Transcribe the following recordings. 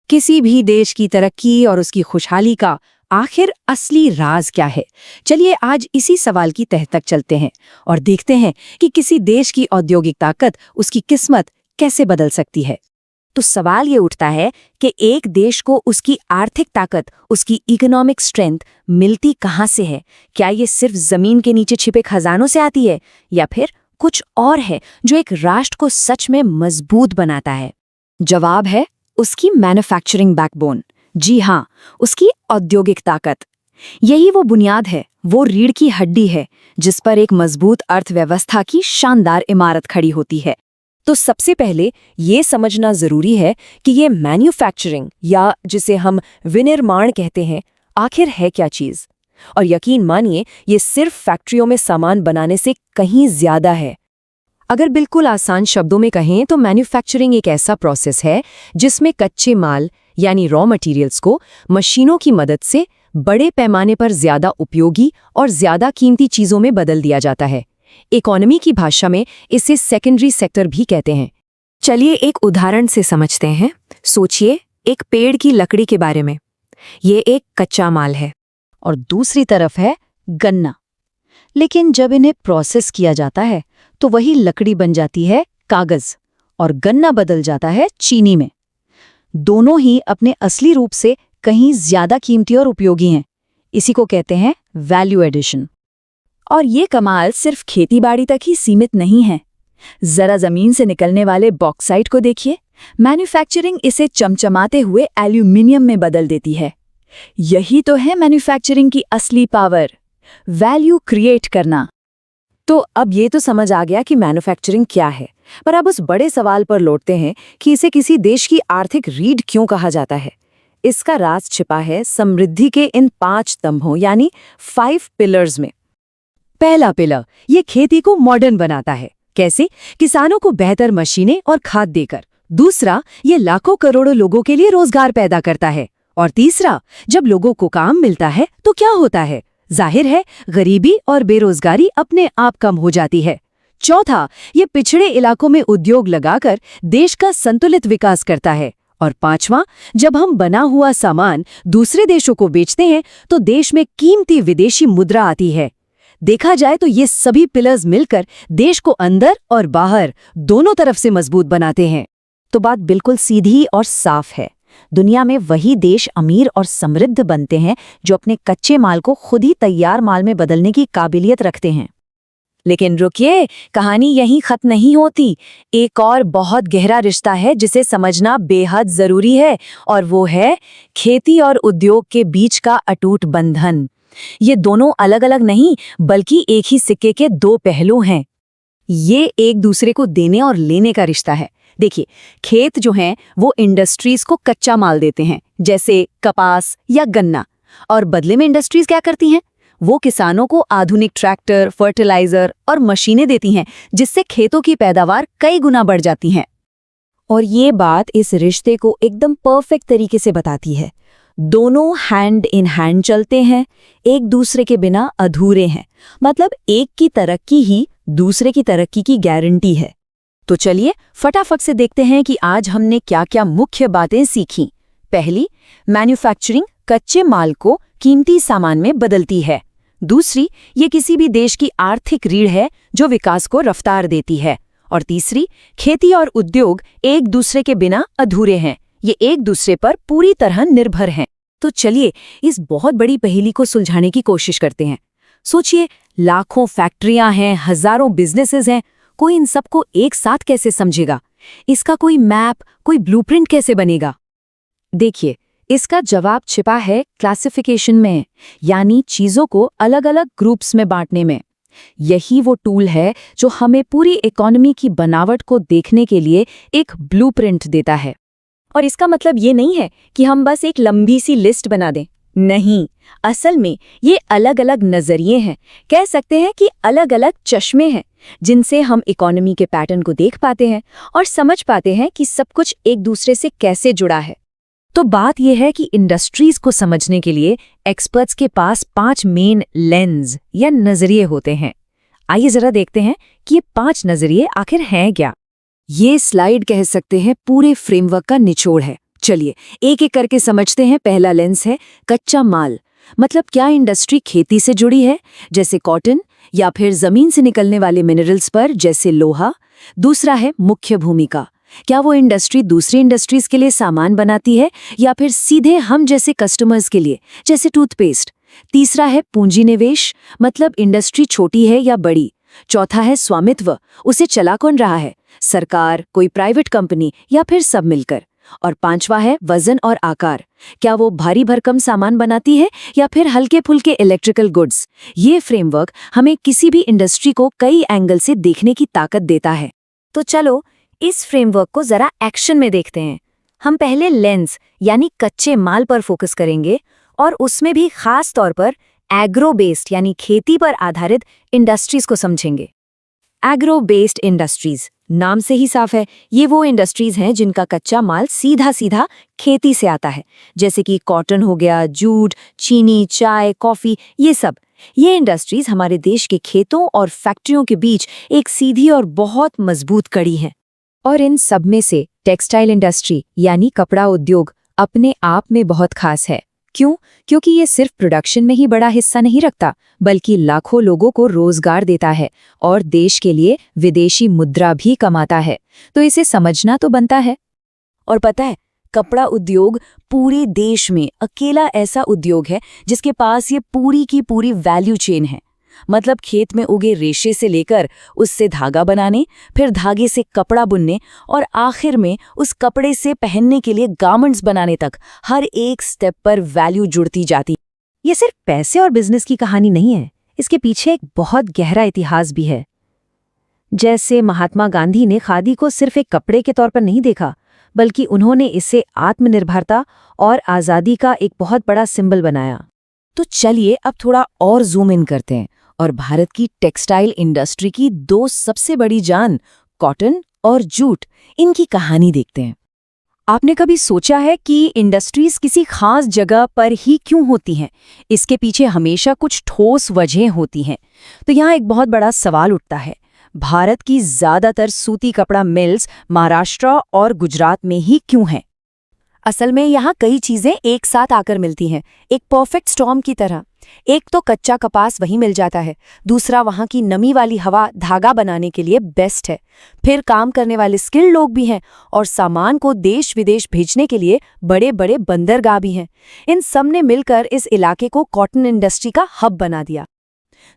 किसी भी देश की तरक्की और उसकी खुशहाली का आखिर असली राज क्या है? चलिए आज इसी सवाल की तह तक चलते हैं और देखते हैं कि किसी देश की औद्योगिक ताकत उसकी किस्मत कैसे बदल सकती है। तो सवाल ये उठता है कि एक देश को उसकी आर्थिक ताकत, उसकी इकोनॉमिक स्ट्रेंथ मिलती कहाँ से है? क्या ये सिर्फ जमीन के नीचे छिपे खजानों से आती है या फिर कुछ और है जो एक राष्ट्र को सच में मजबूत बनाता है? जवाब है उसकी मैन्युफैक्चरिंग बैकबोन। जी हाँ, उसकी औद्योगिक ताकत। यही वो बुनियाद है, वो रीढ़ की हड्डी है जिस पर एक मजबूत अर्थव्यवस्था की शानदार इमारत खड़ी होती है। तो सबसे पहले ये समझना जरूरी है कि ये मैन्युफैक्चरिंग या जिसे हम विनिर्माण कहते हैं, आखिर है क्या चीज। और यकीन मानिए, ये सिर्फ फैक्ट्रियों में सामान बनाने से कहीं ज्यादा है। अगर बिल्कुल आसान शब्दों में कहें तो मैन्युफैक्चरिंग एक ऐसा प्रोसेस है जिसमें कच्चे माल यानी रॉ मटेरियल्स को मशीनों की मदद से बड़े पैमाने पर ज्यादा उपयोगी और ज्यादा कीमती चीजों में बदल दिया जाता है। इकोनॉमी की भाषा में इसे सेकेंडरी सेक्टर भी कहते हैं। चलिए एक उदाहरण से समझते हैं। सोचिए एक पेड़ की लकड़ी के बारे में। ये एक कच्चा माल है और दूसरी तरफ है गन्ना। लेकिन जब इन्हें प्रोसेस किया जाता है तो वही लकड़ी बन जाती है कागज और गन्ना बदल जाता है चीनी में। दोनों ही अपने असली रूप से कहीं ज्यादा कीमती और उपयोगी हैं। इसी को कहते हैं वैल्यू एडिशन। और ये कमाल सिर्फ खेतीबाड़ी तक ही सीमित नहीं है। जरा जमीन से निकलने वाले बॉक्साइट को देखिए। मैन्युफैक्चरिंग इसे चमचमाते हुए एल्यूमिनियम में बदल देती है। यही तो है मैन्युफैक्चरिंग की असली पावर, वैल्यू क्रिएट करना। तो अब ये तो समझ आ गया कि मैन्युफैक्चरिंग क्या है, पर अब उस बड़े सवाल पर लौटते हैं कि इसे किसी देश की आर्थिक रीढ़ क्यों कहा जाता है। इसका राज छिपा है समृद्धि के इन 5 स्तंभों यानी 5 पिलर्स में। पहला पिलर, ये खेती को मॉडर्न बनाता है। कैसे? किसानों को बेहतर मशीनें और खाद देकर। दूसरा, ये लाखों करोड़ों लोगों के लिए रोजगार पैदा करता है। और तीसरा, जब लोगों को काम मिलता है तो क्या होता है? जाहिर है, गरीबी और बेरोजगारी अपने आप कम हो जाती है। चौथा, ये पिछड़े इलाकों में उद्योग लगाकर देश का संतुलित विकास करता है। और पांचवां, जब हम बना हुआ सामान दूसरे देशों को बेचते हैं तो देश में कीमती विदेशी मुद्रा आती है। देखा जाए तो ये सभी पिलर्स मिलकर देश को अंदर और बाहर दोनों तरफ से मजबूत बनाते हैं। तो बात बिल्कुल सीधी और साफ है। दुनिया में वही देश अमीर और समृद्ध बनते हैं जो अपने कच्चे माल को खुद ही तैयार माल में बदलने की काबिलियत रखते हैं। लेकिन रुकिए, कहानी यहीं खत्म नहीं होती। एक और बहुत गहरा रिश्ता है जिसे समझना बेहद जरूरी है, और वो है खेती और उद्योग के बीच का अटूट बंधन। ये दोनों अलग अलग नहीं बल्कि एक ही सिक्के के 2 पहलू हैं। ये एक दूसरे को देने और लेने का रिश्ता है। देखिए, खेत जो हैं वो इंडस्ट्रीज को कच्चा माल देते हैं, जैसे कपास या गन्ना, और बदले में इंडस्ट्रीज क्या करती हैं? वो किसानों को आधुनिक ट्रैक्टर, फर्टिलाइजर और मशीनें देती हैं, जिससे खेतों की पैदावार कई गुना बढ़ जाती हैं। और ये बात इस रिश्ते को एकदम परफेक्ट तरीके से बताती है। दोनों हैंड इन हैंड चलते हैं, एक दूसरे के बिना अधूरे हैं। मतलब एक की तरक्की ही दूसरे की तरक्की की गारंटी है। तो चलिए फटाफट से देखते हैं कि आज हमने क्या क्या मुख्य बातें सीखी। पहली, मैन्युफैक्चरिंग कच्चे माल को कीमती सामान में बदलती है। दूसरी, ये किसी भी देश की आर्थिक रीढ़ है जो विकास को रफ्तार देती है। और तीसरी, खेती और उद्योग एक दूसरे के बिना अधूरे हैं, ये एक दूसरे पर पूरी तरह निर्भर हैं। तो चलिए इस बहुत बड़ी पहेली को सुलझाने की कोशिश करते हैं। सोचिए, लाखों फैक्ट्रियां हैं, हजारों बिजनेसेस हैं, कोई इन सबको एक साथ कैसे समझेगा? इसका कोई मैप, कोई ब्लूप्रिंट कैसे बनेगा? देखिए, इसका जवाब छिपा है क्लासिफिकेशन में, यानी चीजों को अलग अलग ग्रुप्स में बांटने में। यही वो टूल है जो हमें पूरी इकोनॉमी की बनावट को देखने के लिए एक ब्लूप्रिंट देता है। और इसका मतलब ये नहीं है कि हम बस एक लंबी सी लिस्ट बना दें। नहीं, असल में ये अलग अलग नजरिए हैं, कह सकते हैं कि अलग अलग चश्मे हैं, जिनसे हम इकोनॉमी के पैटर्न को देख पाते हैं और समझ पाते हैं कि सब कुछ एक दूसरे से कैसे जुड़ा है। तो बात यह है कि इंडस्ट्रीज को समझने के लिए एक्सपर्ट्स के पास 5 मेन लेंस या नजरिए होते हैं। आइए जरा देखते हैं कि ये 5 नजरिए आखिर हैं क्या। ये स्लाइड कह सकते हैं पूरे फ्रेमवर्क का निचोड़ है। चलिए एक एक करके समझते हैं। पहला लेंस है कच्चा माल। मतलब क्या इंडस्ट्री खेती से जुड़ी है, जैसे कॉटन, या फिर जमीन से निकलने वाले मिनरल्स पर, जैसे लोहा। दूसरा है मुख्य भूमिका। क्या वो इंडस्ट्री दूसरी इंडस्ट्रीज के लिए सामान बनाती है, या फिर सीधे हम जैसे कस्टमर्स के लिए, जैसे टूथपेस्ट। तीसरा है पूंजी निवेश। मतलब इंडस्ट्री छोटी है या बड़ी। चौथा है स्वामित्व। उसे चला कौन रहा है, सरकार, कोई प्राइवेट कंपनी, या फिर सब मिलकर। और पांचवा है वजन और आकार। क्या वो भारी भरकम सामान बनाती है, या फिर हल्के फुल्के इलेक्ट्रिकल गुड्स। ये फ्रेमवर्क हमें किसी भी इंडस्ट्री को कई एंगल से देखने की ताकत देता है। तो चलो इस फ्रेमवर्क को जरा एक्शन में देखते हैं। हम पहले लेंस यानी कच्चे माल पर फोकस करेंगे, और उसमें भी खास तौर पर एग्रो बेस्ड यानी खेती पर आधारित इंडस्ट्रीज को समझेंगे। एग्रो बेस्ड इंडस्ट्रीज, नाम से ही साफ है, ये वो इंडस्ट्रीज हैं जिनका कच्चा माल सीधा सीधा खेती से आता है, जैसे कि कॉटन हो गया, जूट, चीनी, चाय, कॉफी, ये सब। ये इंडस्ट्रीज हमारे देश के खेतों और फैक्ट्रियों के बीच एक सीधी और बहुत मजबूत कड़ी है। और इन सब में से टेक्सटाइल इंडस्ट्री यानी कपड़ा उद्योग अपने आप में बहुत खास है। क्यों? क्योंकि ये सिर्फ प्रोडक्शन में ही बड़ा हिस्सा नहीं रखता, बल्कि लाखों लोगों को रोजगार देता है और देश के लिए विदेशी मुद्रा भी कमाता है। तो इसे समझना तो बनता है। और पता है, कपड़ा उद्योग पूरे देश में अकेला ऐसा उद्योग है जिसके पास ये पूरी की पूरी वैल्यू चेन है। मतलब खेत में उगे रेशे से लेकर उससे धागा बनाने, फिर धागे से कपड़ा बुनने, और आखिर में उस कपड़े से पहनने के लिए गारमेंट्स बनाने तक हर एक स्टेप पर वैल्यू जुड़ती जाती। ये सिर्फ पैसे और बिजनेस की कहानी नहीं है, इसके पीछे एक बहुत गहरा इतिहास भी है। जैसे महात्मा गांधी ने खादी को सिर्फ एक कपड़े के तौर पर नहीं देखा, बल्कि उन्होंने इसे आत्मनिर्भरता और आज़ादी का एक बहुत बड़ा सिंबल बनाया। तो चलिए अब थोड़ा और जूम इन करते हैं और भारत की टेक्सटाइल इंडस्ट्री की दो सबसे बड़ी जान, कॉटन और जूट, इनकी कहानी देखते हैं। आपने कभी सोचा है कि इंडस्ट्रीज किसी खास जगह पर ही क्यों होती हैं? इसके पीछे हमेशा कुछ ठोस वजहें होती हैं। तो यहाँ एक बहुत बड़ा सवाल उठता है, भारत की ज्यादातर सूती कपड़ा मिल्स महाराष्ट्र और गुजरात में ही क्यों हैं? असल में यहाँ कई चीजें एक साथ आकर मिलती हैं, एक परफेक्ट स्टॉर्म की तरह। एक तो कच्चा कपास वहीं मिल जाता है, दूसरा वहाँ की नमी वाली हवा धागा बनाने के लिए बेस्ट है, फिर काम करने वाले स्किल्ड लोग भी हैं, और सामान को देश विदेश भेजने के लिए बड़े बड़े बंदरगाह भी हैं। इन सब ने मिलकर इस इलाके को कॉटन इंडस्ट्री का हब बना दिया।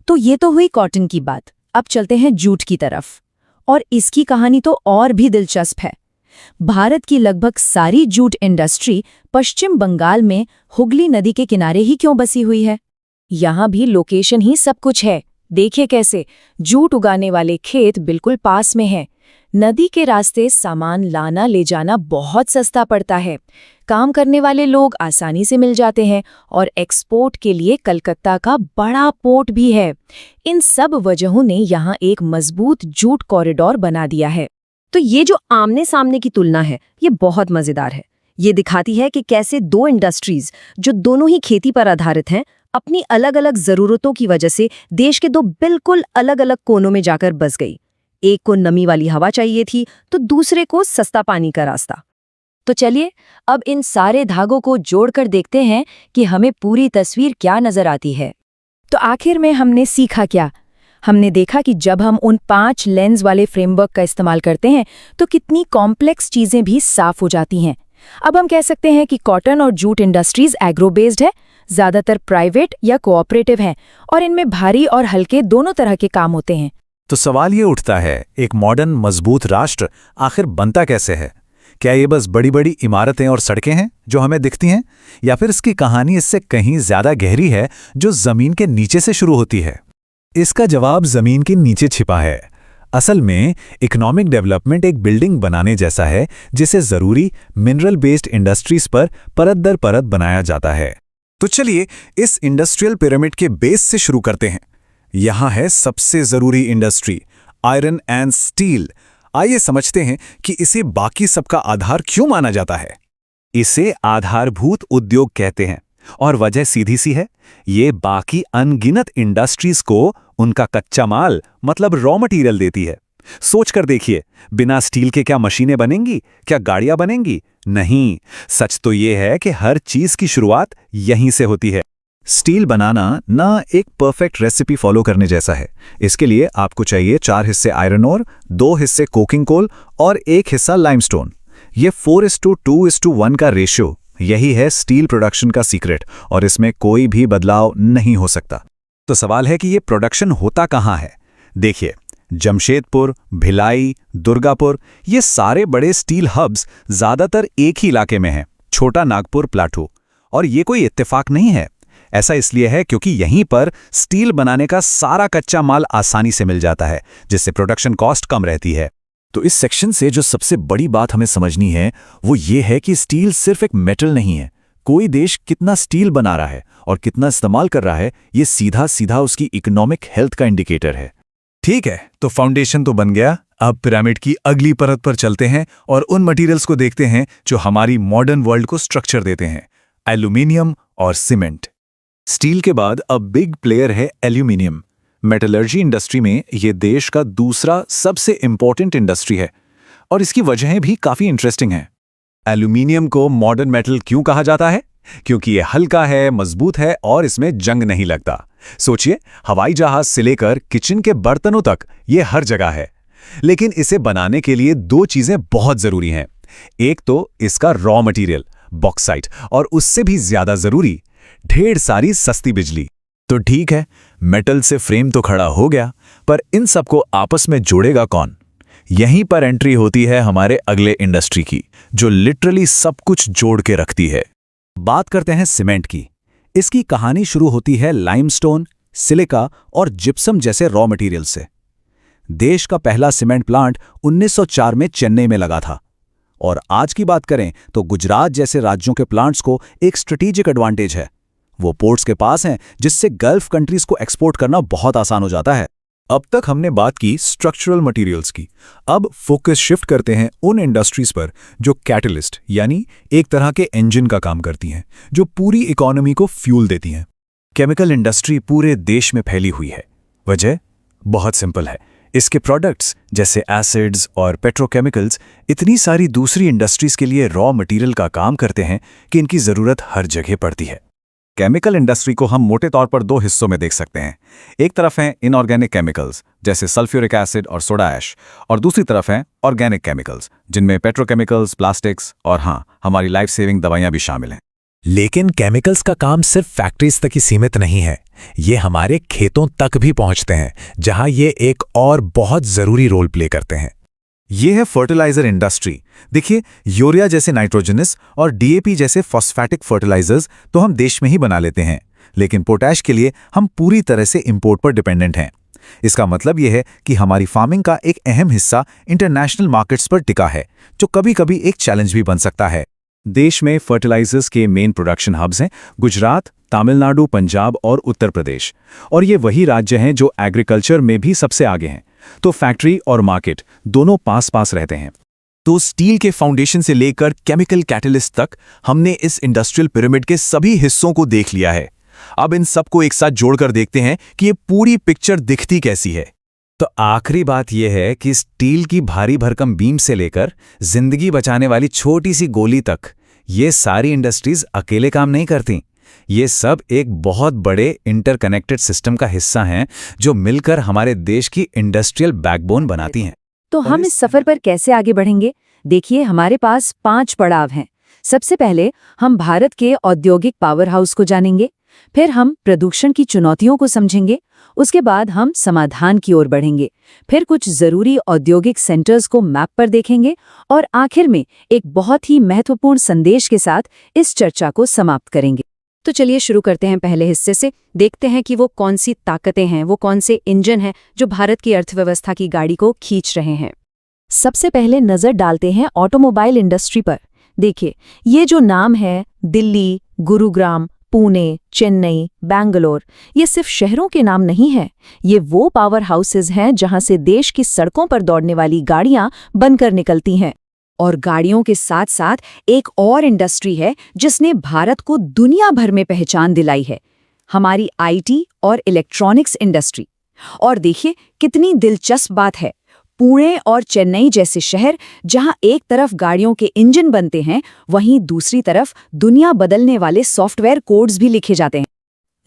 तो ये तो हुई कॉटन की बात। अब चलते हैं जूट की तरफ, और इसकी कहानी तो और भी दिलचस्प है। भारत की लगभग सारी जूट इंडस्ट्री पश्चिम बंगाल में हुगली नदी के किनारे ही क्यों बसी हुई है? यहाँ भी लोकेशन ही सब कुछ है। देखिए कैसे जूट उगाने वाले खेत बिल्कुल पास में हैं। नदी के रास्ते सामान लाना ले जाना बहुत सस्ता पड़ता है, काम करने वाले लोग आसानी से मिल जाते हैं, और एक्सपोर्ट के लिए कलकत्ता का बड़ा पोर्ट भी है। इन सब वजहों ने यहाँ एक मजबूत जूट कॉरिडोर बना दिया है। तो ये जो आमने सामने की तुलना है, ये बहुत मजेदार है। ये दिखाती है कि कैसे दो इंडस्ट्रीज जो दोनों ही खेती पर आधारित हैं, अपनी अलग अलग जरूरतों की वजह से देश के दो बिल्कुल अलग अलग कोनों में जाकर बस गई। एक को नमी वाली हवा चाहिए थी, तो दूसरे को सस्ता पानी का रास्ता। तो चलिए अब इन सारे धागों को जोड़कर देखते हैं कि हमें पूरी तस्वीर क्या नजर आती है। तो आखिर में हमने सीखा क्या? हमने देखा कि जब हम उन 5 लेंस वाले फ्रेमवर्क का इस्तेमाल करते हैं तो कितनी कॉम्प्लेक्स चीजें भी साफ हो जाती हैं। अब हम कह सकते हैं कि कॉटन और जूट इंडस्ट्रीज एग्रो बेस्ड है, ज्यादातर प्राइवेट या कोऑपरेटिव हैं, और इनमें भारी और हल्के दोनों तरह के काम होते हैं। तो सवाल ये उठता है, एक मॉडर्न मजबूत राष्ट्र आखिर बनता कैसे है? क्या ये बस बड़ी बड़ी इमारतें और सड़कें हैं जो हमें दिखती हैं, या फिर इसकी कहानी इससे कहीं ज्यादा गहरी है जो जमीन के नीचे से शुरू होती है? इसका जवाब जमीन के नीचे छिपा है। असल में इकोनॉमिक डेवलपमेंट एक बिल्डिंग बनाने जैसा है जिसे जरूरी मिनरल बेस्ड इंडस्ट्रीज पर परत दर परत बनाया जाता है। तो चलिए इस इंडस्ट्रियल पिरामिड के बेस से शुरू करते हैं। यहाँ है सबसे जरूरी इंडस्ट्री, आयरन एंड स्टील। आइए समझते हैं कि इसे बाकी सबका आधार क्यों माना जाता है। इसे आधारभूत उद्योग कहते हैं, और वजह सीधी सी है, ये बाकी अनगिनत इंडस्ट्रीज को उनका कच्चा माल मतलब रॉ मटेरियल देती है। सोच कर देखिए, बिना स्टील के क्या मशीनें बनेंगी, क्या गाड़ियां बनेंगी? नहीं। सच तो ये है कि हर चीज की शुरुआत यहीं से होती है। स्टील बनाना ना एक परफेक्ट रेसिपी फॉलो करने जैसा है। इसके लिए आपको चाहिए 4 हिस्से आयरन ओर, 2 हिस्से कोकिंग कोल और 1 हिस्सा लाइमस्टोन। ये 4:2:1 का रेशियो, यही है स्टील प्रोडक्शन का सीक्रेट, और इसमें कोई भी बदलाव नहीं हो सकता। तो सवाल है कि ये प्रोडक्शन होता कहाँ है? देखिए, जमशेदपुर, भिलाई, दुर्गापुर, ये सारे बड़े स्टील हब्स ज्यादातर एक ही इलाके में हैं, छोटा नागपुर प्लाटू। और ये कोई इत्तेफाक नहीं है। ऐसा इसलिए है क्योंकि यहीं पर स्टील बनाने का सारा कच्चा माल आसानी से मिल जाता है, जिससे प्रोडक्शन कॉस्ट कम रहती है। तो इस सेक्शन से जो सबसे बड़ी बात हमें समझनी है वो ये है कि स्टील सिर्फ एक मेटल नहीं है। कोई देश कितना स्टील बना रहा है और कितना इस्तेमाल कर रहा है, ये सीधा सीधा उसकी इकोनॉमिक हेल्थ का इंडिकेटर है। ठीक है, तो फाउंडेशन तो बन गया। अब पिरामिड की अगली परत पर चलते हैं और उन मटेरियल्स को देखते हैं जो हमारी मॉडर्न वर्ल्ड को स्ट्रक्चर देते हैं, एल्यूमिनियम और सीमेंट। स्टील के अब अब बिग प्लेयर है एल्यूमिनियम। मेटलर्जी इंडस्ट्री में ये देश का दूसरा सबसे इंपॉर्टेंट इंडस्ट्री है, और इसकी वजहें भी काफी इंटरेस्टिंग हैं। एल्यूमिनियम को मॉडर्न मेटल क्यों कहा जाता है? क्योंकि ये हल्का है, मजबूत है और इसमें जंग नहीं लगता। सोचिए, हवाई जहाज से लेकर किचन के बर्तनों तक ये हर जगह है। लेकिन इसे बनाने के लिए 2 चीजें बहुत जरूरी हैं। एक तो इसका रॉ मटेरियल बॉक्साइट, और उससे भी ज्यादा जरूरी ढेर सारी सस्ती बिजली। तो ठीक है, मेटल से फ्रेम तो खड़ा हो गया, पर इन सबको आपस में जोड़ेगा कौन? यहीं पर एंट्री होती है हमारे अगले इंडस्ट्री की, जो लिटरली सब कुछ जोड़ के रखती है। बात करते हैं सीमेंट की। इसकी कहानी शुरू होती है लाइमस्टोन, सिलिका और जिप्सम जैसे रॉ मटेरियल से। देश का पहला सीमेंट प्लांट 1904 में चेन्नई में लगा था। और आज की बात करें तो गुजरात जैसे राज्यों के प्लांट्स को एक स्ट्रेटेजिक एडवांटेज है। वो पोर्ट्स के पास हैं, जिससे गल्फ कंट्रीज को एक्सपोर्ट करना बहुत आसान हो जाता है। अब तक हमने बात की स्ट्रक्चरल मटेरियल्स की। अब फोकस शिफ्ट करते हैं उन इंडस्ट्रीज पर जो कैटलिस्ट यानी एक तरह के इंजन का काम करती हैं, जो पूरी इकोनॉमी को फ्यूल देती हैं। केमिकल इंडस्ट्री पूरे देश में फैली हुई है। वजह बहुत सिंपल है, इसके प्रोडक्ट्स जैसे एसिड्स और पेट्रोकेमिकल्स इतनी सारी दूसरी इंडस्ट्रीज के लिए रॉ मटेरियल का काम करते हैं कि इनकी जरूरत हर जगह पड़ती है। केमिकल इंडस्ट्री को हम मोटे तौर पर 2 हिस्सों में देख सकते हैं। एक तरफ हैं इनऑर्गेनिक केमिकल्स जैसे सल्फ्यूरिक एसिड और सोडा ऐश, और दूसरी तरफ हैं ऑर्गेनिक केमिकल्स जिनमें पेट्रोकेमिकल्स, प्लास्टिक्स और हाँ, हमारी लाइफ सेविंग दवाइयां भी शामिल हैं। लेकिन केमिकल्स का काम सिर्फ फैक्ट्रीज तक ही सीमित नहीं है। ये हमारे खेतों तक भी पहुंचते हैं, जहां ये एक और बहुत जरूरी रोल प्ले करते हैं। ये है फर्टिलाइजर इंडस्ट्री। देखिए, यूरिया जैसे नाइट्रोजनस और डीएपी जैसे फॉस्फैटिक फर्टिलाइजर्स तो हम देश में ही बना लेते हैं, लेकिन पोटैश के लिए हम पूरी तरह से इंपोर्ट पर डिपेंडेंट हैं। इसका मतलब यह है कि हमारी फार्मिंग का एक अहम हिस्सा इंटरनेशनल मार्केट्स पर टिका है, जो कभी-कभी एक चैलेंज भी बन सकता है। देश में फर्टिलाइजर्स के मेन प्रोडक्शन हब्स हैं गुजरात, तमिलनाडु, पंजाब और उत्तर प्रदेश, और ये वही राज्य हैं जो एग्रीकल्चर में भी सबसे आगे हैं। तो फैक्ट्री और मार्केट दोनों पास पास रहते हैं। तो स्टील के फाउंडेशन से लेकर केमिकल कैटलिस्ट तक हमने इस इंडस्ट्रियल पिरामिड के सभी हिस्सों को देख लिया है। अब इन सबको एक साथ जोड़कर देखते हैं कि ये पूरी पिक्चर दिखती कैसी है। तो आखिरी बात यह है कि स्टील की भारी भरकम बीम से लेकर जिंदगी बचाने वाली छोटी सी गोली तक, ये सारी इंडस्ट्रीज अकेले काम नहीं करती। ये सब एक बहुत बड़े इंटरकनेक्टेड सिस्टम का हिस्सा हैं, जो मिलकर हमारे देश की इंडस्ट्रियल बैकबोन बनाती हैं। तो हम इस सफर पर कैसे आगे बढ़ेंगे? देखिए, हमारे पास 5 पड़ाव हैं। सबसे पहले हम भारत के औद्योगिक पावर हाउस को जानेंगे, फिर हम प्रदूषण की चुनौतियों को समझेंगे, उसके बाद हम समाधान की ओर बढ़ेंगे, फिर कुछ जरूरी औद्योगिक सेंटर्स को मैप पर देखेंगे, और आखिर में एक बहुत ही महत्वपूर्ण संदेश के साथ इस चर्चा को समाप्त करेंगे। तो चलिए शुरू करते हैं पहले हिस्से से। देखते हैं कि वो कौन सी ताकतें हैं, वो कौन से इंजन हैं जो भारत की अर्थव्यवस्था की गाड़ी को खींच रहे हैं। सबसे पहले नजर डालते हैं ऑटोमोबाइल इंडस्ट्री पर। देखिए, ये जो नाम है दिल्ली, गुरुग्राम, पुणे, चेन्नई, बैंगलोर, ये सिर्फ शहरों के नाम नहीं हैं। ये वो पावर हाउसेज हैं जहां से देश की सड़कों पर दौड़ने वाली गाड़ियां बनकर निकलती हैं। और गाड़ियों के साथ साथ एक और इंडस्ट्री है जिसने भारत को दुनिया भर में पहचान दिलाई है, हमारी आईटी और इलेक्ट्रॉनिक्स इंडस्ट्री। और देखिए कितनी दिलचस्प बात है, पुणे और चेन्नई जैसे शहर जहां एक तरफ गाड़ियों के इंजन बनते हैं, वहीं दूसरी तरफ दुनिया बदलने वाले सॉफ्टवेयर कोड्स भी लिखे जाते हैं।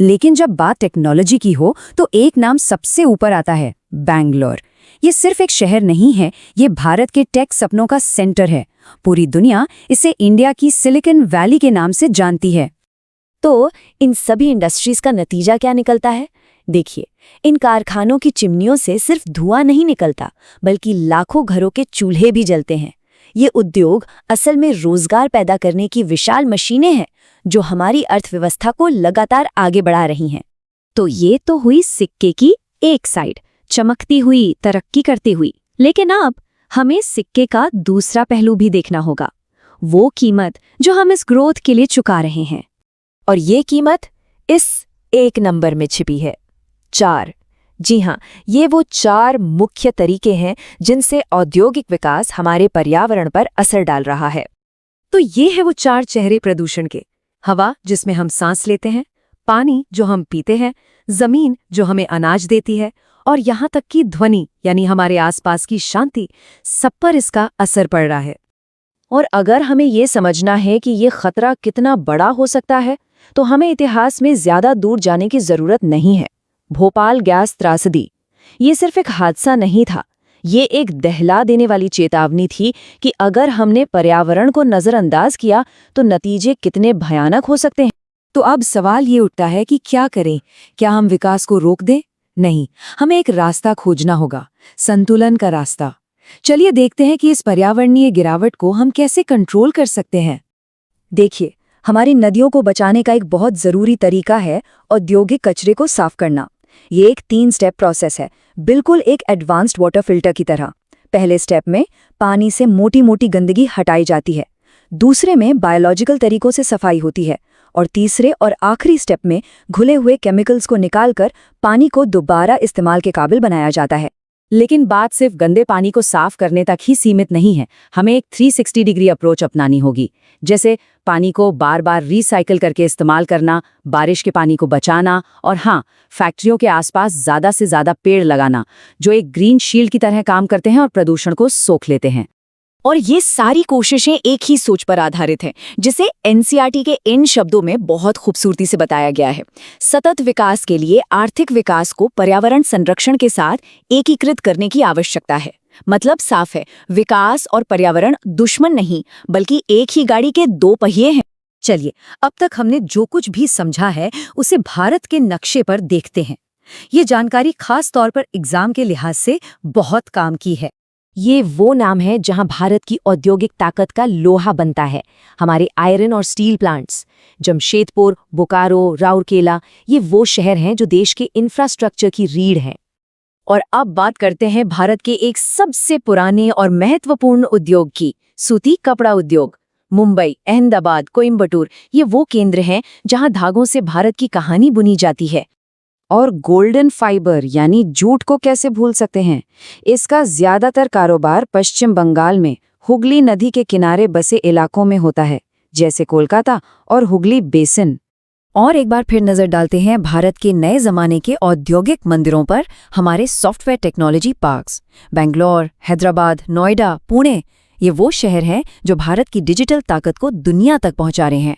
लेकिन जब बात टेक्नोलॉजी की हो तो एक नाम सबसे ऊपर आता है, बैंगलोर। ये सिर्फ एक शहर नहीं है, ये भारत के टेक सपनों का सेंटर है। पूरी दुनिया इसे इंडिया की सिलिकॉन वैली के नाम से जानती है। तो इन सभी इंडस्ट्रीज का नतीजा क्या निकलता है? देखिए, इन कारखानों की चिमनियों से सिर्फ धुआं नहीं निकलता, बल्कि लाखों घरों के चूल्हे भी जलते हैं। ये उद्योग असल में रोजगार पैदा करने की विशाल मशीनें हैं, जो हमारी अर्थव्यवस्था को लगातार आगे बढ़ा रही हैं। तो ये तो हुई सिक्के की एक साइड, चमकती हुई, तरक्की करती हुई। लेकिन अब हमें सिक्के का दूसरा पहलू भी देखना होगा, वो कीमत जो हम इस ग्रोथ के लिए चुका रहे हैं। और ये कीमत इस एक नंबर में छिपी है, 4। जी हाँ, ये वो 4 मुख्य तरीके हैं जिनसे औद्योगिक विकास हमारे पर्यावरण पर असर डाल रहा है। तो ये है वो 4 चेहरे प्रदूषण के। हवा जिसमें हम सांस लेते हैं, पानी जो हम पीते हैं, जमीन जो हमें अनाज देती है, और यहाँ तक कि ध्वनि यानी हमारे आसपास की शांति, सब पर इसका असर पड़ रहा है। और अगर हमें ये समझना है कि ये खतरा कितना बड़ा हो सकता है, तो हमें इतिहास में ज्यादा दूर जाने की जरूरत नहीं है। भोपाल गैस त्रासदी, ये सिर्फ एक हादसा नहीं था, ये एक दहला देने वाली चेतावनी थी कि अगर हमने पर्यावरण को नजरअंदाज किया तो नतीजे कितने भयानक हो सकते हैं। तो अब सवाल ये उठता है कि क्या करें? क्या हम विकास को रोक दें? नहीं, हमें एक रास्ता खोजना होगा, संतुलन का रास्ता। चलिए देखते हैं कि इस पर्यावरणीय गिरावट को हम कैसे कंट्रोल कर सकते हैं। देखिए, हमारी नदियों को बचाने का एक बहुत जरूरी तरीका है औद्योगिक कचरे को साफ करना। ये एक 3 स्टेप प्रोसेस है, बिल्कुल एक एडवांस्ड वाटर फिल्टर की तरह। पहले स्टेप में पानी से मोटी मोटी गंदगी हटाई जाती है, दूसरे में बायोलॉजिकल तरीकों से सफाई होती है, और तीसरे और आखिरी स्टेप में घुले हुए केमिकल्स को निकालकर पानी को दोबारा इस्तेमाल के काबिल बनाया जाता है। लेकिन बात सिर्फ गंदे पानी को साफ करने तक ही सीमित नहीं है, हमें एक 360 डिग्री अप्रोच अपनानी होगी। जैसे पानी को बार बार रिसाइकिल करके इस्तेमाल करना, बारिश के पानी को बचाना, और हाँ, फैक्ट्रियों के आसपास ज़्यादा से ज़्यादा पेड़ लगाना, जो एक ग्रीन शील्ड की तरह काम करते हैं और प्रदूषण को सोख लेते हैं। और ये सारी कोशिशें एक ही सोच पर आधारित हैं, जिसे एनसीईआरटी के इन शब्दों में बहुत खूबसूरती से बताया गया है। सतत विकास के लिए आर्थिक विकास को पर्यावरण संरक्षण के साथ एकीकृत करने की आवश्यकता है। मतलब साफ है, विकास और पर्यावरण दुश्मन नहीं, बल्कि एक ही गाड़ी के 2 पहिए हैं। चलिए, अब तक हमने जो कुछ भी समझा है उसे भारत के नक्शे पर देखते हैं। ये जानकारी खास तौर पर एग्जाम के लिहाज से बहुत काम की है। ये वो नाम है जहां भारत की औद्योगिक ताकत का लोहा बनता है। हमारे आयरन और स्टील प्लांट्स, जमशेदपुर, बोकारो, राउरकेला, ये वो शहर हैं जो देश के इंफ्रास्ट्रक्चर की रीढ़ हैं। और अब बात करते हैं भारत के एक सबसे पुराने और महत्वपूर्ण उद्योग की, सूती कपड़ा उद्योग। मुंबई, अहमदाबाद, कोयम्बटूर, ये वो केंद्र हैं जहां धागों से भारत की कहानी बुनी जाती है। और गोल्डन फाइबर यानी जूट को कैसे भूल सकते हैं? इसका ज्यादातर कारोबार पश्चिम बंगाल में हुगली नदी के किनारे बसे इलाकों में होता है, जैसे कोलकाता और हुगली बेसिन। और एक बार फिर नजर डालते हैं भारत के नए जमाने के औद्योगिक मंदिरों पर, हमारे software technology parks. Bangalore, Hyderabad, Noida, Pune, ये वो शहर हैं जो भारत की डिजिटल ताकत को दुनिया तक पहुंचा रहे हैं।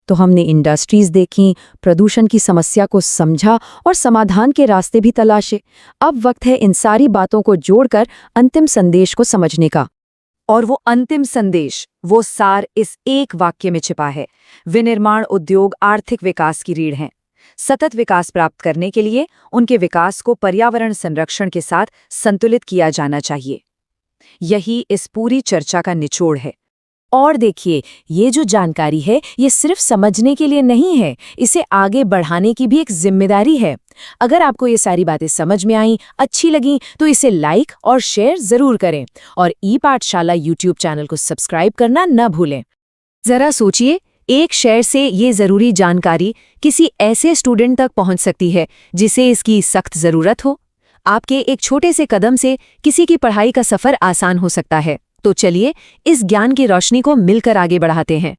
तो हमने इंडस्ट्रीज देखी, प्रदूषण की समस्या को समझा और समाधान के रास्ते भी तलाशे। अब वक्त है इन सारी बातों को जोड़कर अंतिम संदेश को समझने का। और वो अंतिम संदेश, वो सार इस एक वाक्य में छिपा है। विनिर्माण उद्योग आर्थिक विकास की रीढ़ हैं। सतत विकास प्राप्त करने के लिए उनके विकास को पर्यावरण संरक्षण के साथ संतुलित किया जाना चाहिए। यही इस पूरी चर्चा का निचोड़ है। और देखिए, ये जो जानकारी है, ये सिर्फ समझने के लिए नहीं है, इसे आगे बढ़ाने की भी एक जिम्मेदारी है। अगर आपको ये सारी बातें समझ में आईं, अच्छी लगीं, तो इसे लाइक और शेयर जरूर करें, और ई-पाठशाला यूट्यूब चैनल को सब्सक्राइब करना न भूलें। जरा सोचिए, एक शेयर से ये जरूरी जानकारी किसी ऐसे स्टूडेंट तक पहुंच सकती है जिसे इसकी सख्त जरूरत हो। आपके एक छोटे से कदम से किसी की पढ़ाई का सफर आसान हो सकता है। तो चलिए, इस ज्ञान की रोशनी को मिलकर आगे बढ़ाते हैं।